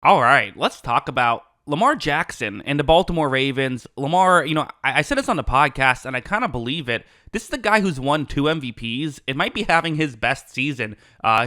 All right, let's talk about Lamar Jackson and the Baltimore Ravens. Lamar, I said this on the podcast, and I kind of believe it. This is the guy who's won 2 MVPs. It might be having his best season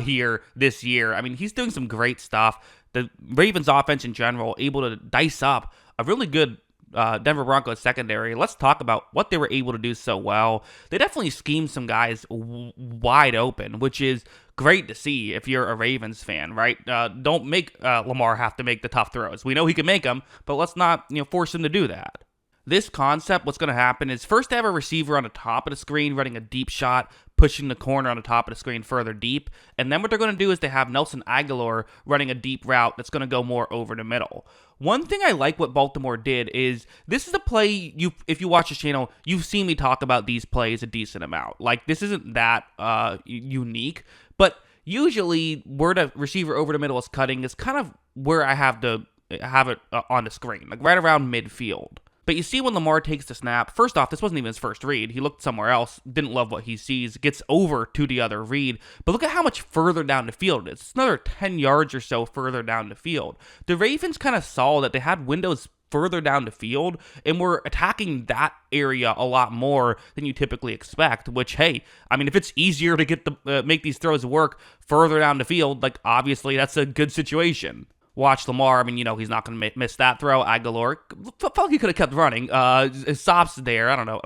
here this year. I mean, he's doing some great stuff. The Ravens offense in general, able to dice up a really good Denver Broncos secondary. Let's talk about what they were able to do so well. They definitely schemed some guys wide open, which is great to see if you're a Ravens fan, right? Don't make Lamar have to make the tough throws. We know he can make them, but let's not force him to do that. This concept, what's going to happen is first they have a receiver on the top of the screen running a deep shot, pushing the corner on the top of the screen further deep. And then what they're going to do is they have Nelson Aguilar running a deep route that's going to go more over the middle. One thing I like what Baltimore did is this is a play, if you watch this channel, you've seen me talk about these plays a decent amount. Like, this isn't that unique, but usually where the receiver over the middle is cutting is kind of where I have it on the screen, like right around midfield. But you see when Lamar takes the snap, first off, this wasn't even his first read. He looked somewhere else, didn't love what he sees, gets over to the other read. But look at how much further down the field it is. It's another 10 yards or so further down the field. The Ravens kind of saw that they had windows further down the field and were attacking that area a lot more than you typically expect, which, hey, I mean, if it's easier to get make these throws work further down the field, like, obviously that's a good situation. Watch Lamar. I mean, he's not going to miss that throw. Aguilar, felt he could have kept running. His stops there. I don't know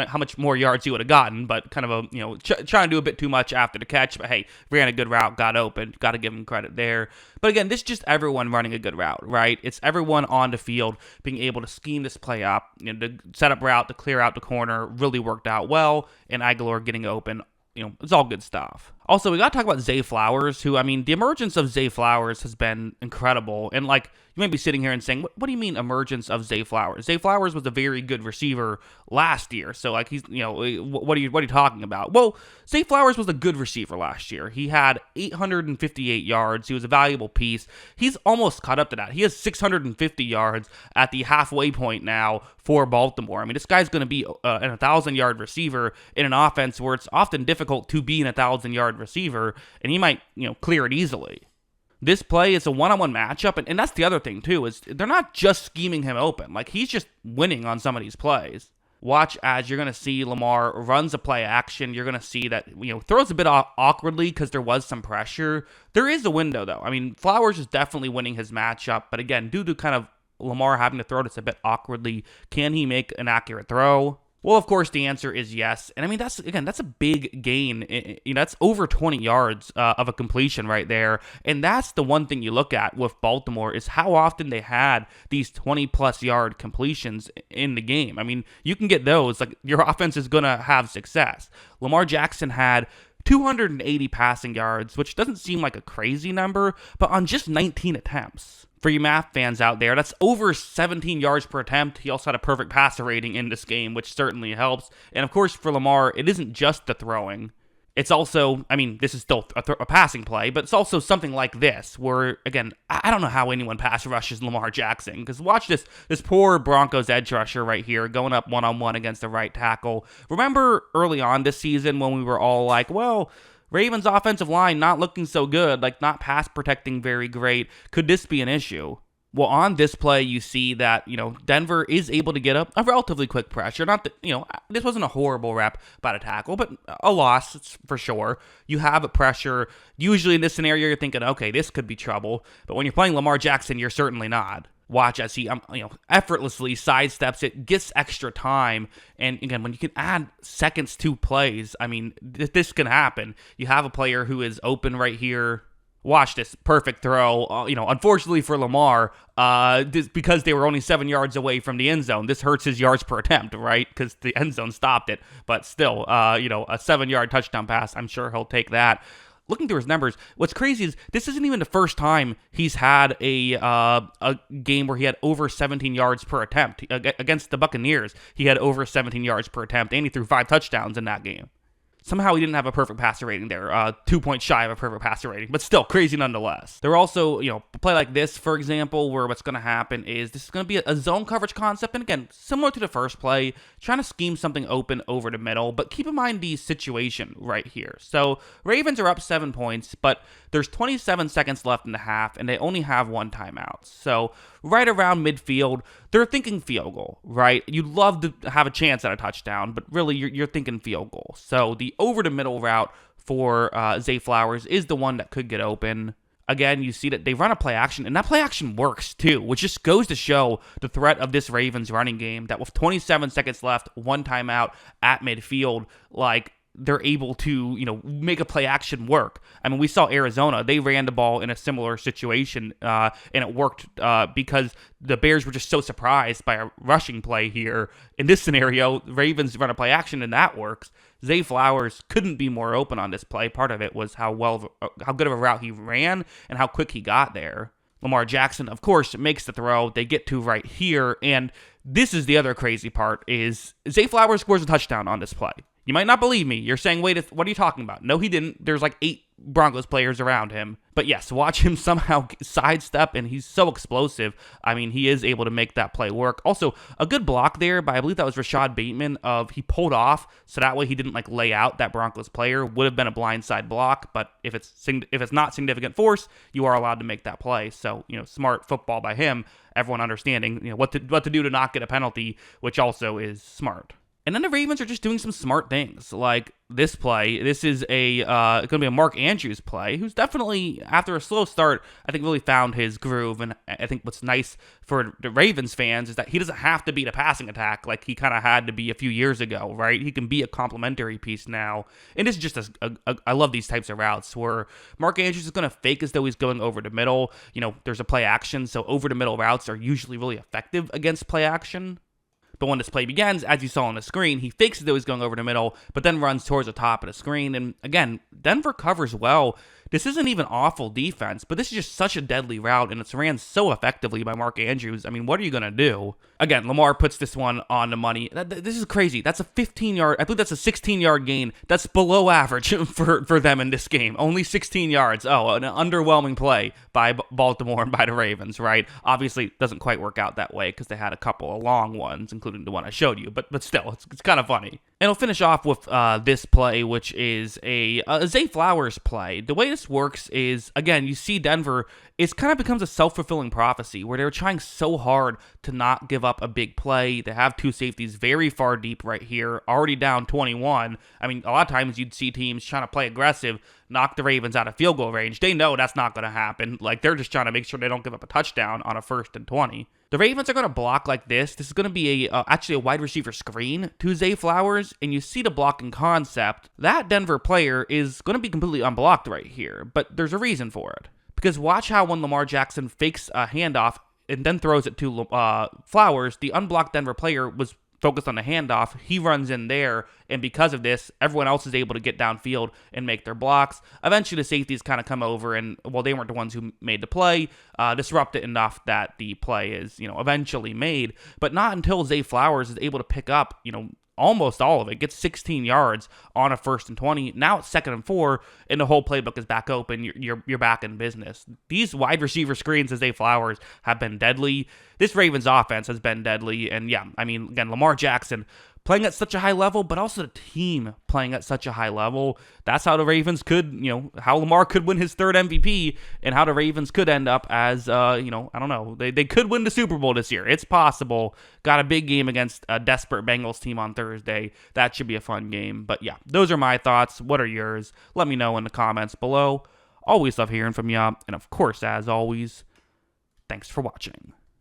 how much more yards he would have gotten, but kind of trying to do a bit too much after the catch. But hey, ran a good route, got open. Got to give him credit there. But again, this is just everyone running a good route, right? It's everyone on the field being able to scheme this play up. The setup route to clear out the corner really worked out well, and Aguilar getting open. It's all good stuff. Also, we got to talk about Zay Flowers, who, I mean, the emergence of Zay Flowers has been incredible. And, like, you might be sitting here and saying, what do you mean emergence of Zay Flowers? Zay Flowers was a very good receiver last year. So, like, he's, what are you talking about? Well, Zay Flowers was a good receiver last year. He had 858 yards. He was a valuable piece. He's almost caught up to that. He has 650 yards at the halfway point now for Baltimore. I mean, this guy's going to be an 1,000-yard receiver in an offense where it's often difficult to be an 1,000-yard receiver, and he might, clear it easily. This play is a one-on-one matchup, and that's the other thing, too, is they're not just scheming him open. Like, he's just winning on some of these plays. Watch as you're going to see Lamar runs a play action. You're going to see that, throws a bit awkwardly because there was some pressure. There is a window, though. I mean, Flowers is definitely winning his matchup, but again, due to kind of Lamar having to throw this a bit awkwardly, can he make an accurate throw? Well, of course, the answer is yes. And I mean, that's a big gain. That's over 20 yards of a completion right there. And that's the one thing you look at with Baltimore is how often they had these 20-plus yard completions in the game. I mean, you can get those. Like, your offense is going to have success. Lamar Jackson had 280 passing yards, which doesn't seem like a crazy number, but on just 19 attempts. For you math fans out there, that's over 17 yards per attempt. He also had a perfect passer rating in this game, which certainly helps. And of course, for Lamar, it isn't just the throwing. It's also, I mean, this is still a passing play, but it's also something like this, where, again, I don't know how anyone pass rushes Lamar Jackson, because watch this poor Broncos edge rusher right here going up one-on-one against the right tackle. Remember early on this season when we were all like, well, Ravens offensive line not looking so good, like not pass protecting very great. Could this be an issue? Well, on this play, you see that, Denver is able to get up a relatively quick pressure. Not that, this wasn't a horrible rep by the tackle, but a loss for sure. You have a pressure. Usually in this scenario, you're thinking, okay, this could be trouble. But when you're playing Lamar Jackson, you're certainly not. Watch as he, effortlessly sidesteps it, gets extra time, and again, when you can add seconds to plays, I mean, this can happen. You have a player who is open right here. Watch this perfect throw. Unfortunately for Lamar, because they were only 7 yards away from the end zone, this hurts his yards per attempt, right? Because the end zone stopped it. But still, a 7-yard touchdown pass, I'm sure he'll take that. Looking through his numbers, what's crazy is this isn't even the first time he's had a game where he had over 17 yards per attempt. Against the Buccaneers, he had over 17 yards per attempt, and he threw 5 touchdowns in that game. Somehow he didn't have a perfect passer rating there, 2 points shy of a perfect passer rating, but still crazy nonetheless. There were also, a play like this, for example, where what's going to happen is this is going to be a zone coverage concept, and again, similar to the first play, trying to scheme something open over the middle, but keep in mind the situation right here. So Ravens are up 7 points, but there's 27 seconds left in the half, and they only have 1 timeout. So right around midfield, they're thinking field goal, right? You'd love to have a chance at a touchdown, but really you're thinking field goal. So the over the middle route for Zay Flowers is the one that could get open. Again, you see that they run a play action, and that play action works too, which just goes to show the threat of this Ravens running game, that with 27 seconds left, 1 timeout at midfield, they're able to, make a play action work. I mean, we saw Arizona, they ran the ball in a similar situation, and it worked because the Bears were just so surprised by a rushing play here. In this scenario, Ravens run a play action, and that works. Zay Flowers couldn't be more open on this play. Part of it was how good of a route he ran and how quick he got there. Lamar Jackson, of course, makes the throw. They get to right here, and this is the other crazy part, is Zay Flowers scores a touchdown on this play. You might not believe me. You're saying, wait, what are you talking about? No, he didn't. There's 8 Broncos players around him. But yes, watch him somehow sidestep, and he's so explosive. I mean, he is able to make that play work. Also, a good block there by, I believe that was Rashad Bateman, he pulled off, so that way he didn't lay out that Broncos player. Would have been a blindside block, but if it's not significant force, you are allowed to make that play. So, smart football by him. Everyone understanding, what to do to not get a penalty, which also is smart. And then the Ravens are just doing some smart things, like this play. This is going to be a Mark Andrews play, who's definitely, after a slow start, I think really found his groove. And I think what's nice for the Ravens fans is that he doesn't have to be the passing attack like he kind of had to be a few years ago, right? He can be a complementary piece now. And this is just I love these types of routes where Mark Andrews is going to fake as though he's going over the middle. There's a play action, so over the middle routes are usually really effective against play action. But when this play begins, as you saw on the screen, he fakes as though he's going over the middle, but then runs towards the top of the screen. And again, Denver covers well. This isn't even awful defense, but this is just such a deadly route, and it's ran so effectively by Mark Andrews. I mean, what are you going to do? Again, Lamar puts this one on the money. This is crazy. That's a 15-yard, I believe that's a 16-yard gain. That's below average for them in this game. Only 16 yards. Oh, an underwhelming play by Baltimore and by the Ravens, right? Obviously, it doesn't quite work out that way because they had a couple of long ones, including the one I showed you, but still, it's kind of funny. And I'll finish off with this play, which is a Zay Flowers play. The way this works is, again, you see Denver, it kind of becomes a self-fulfilling prophecy where they're trying so hard to not give up a big play. They have 2 safeties very far deep right here, already down 21. I mean, a lot of times you'd see teams trying to play aggressive, knock the Ravens out of field goal range. They know that's not going to happen. They're just trying to make sure they don't give up a touchdown on a 1st and 20. The Ravens are going to block like this. This is going to be actually a wide receiver screen to Zay Flowers, and you see the blocking concept. That Denver player is going to be completely unblocked right here, but there's a reason for it. Because watch how when Lamar Jackson fakes a handoff and then throws it to Flowers, the unblocked Denver player was focused on the handoff. He runs in there, and because of this, everyone else is able to get downfield and make their blocks. Eventually, the safeties kind of come over, and they weren't the ones who made the play, disrupt it enough that the play is, eventually made. But not until Zay Flowers is able to pick up, almost all of it, gets 16 yards on a 1st and 20. Now it's 2nd and 4, and the whole playbook is back open. You're back in business. These wide receiver screens as Zay Flowers have been deadly. This Ravens offense has been deadly, and yeah, I mean, again, Lamar Jackson playing at such a high level, but also the team playing at such a high level. That's how the Ravens could, how Lamar could win his 3rd MVP, and how the Ravens could end up as, I don't know, they could win the Super Bowl this year. It's possible. Got a big game against a desperate Bengals team on Thursday. That should be a fun game. But yeah, those are my thoughts. What are yours? Let me know in the comments below. Always love hearing from you. And of course, as always, thanks for watching.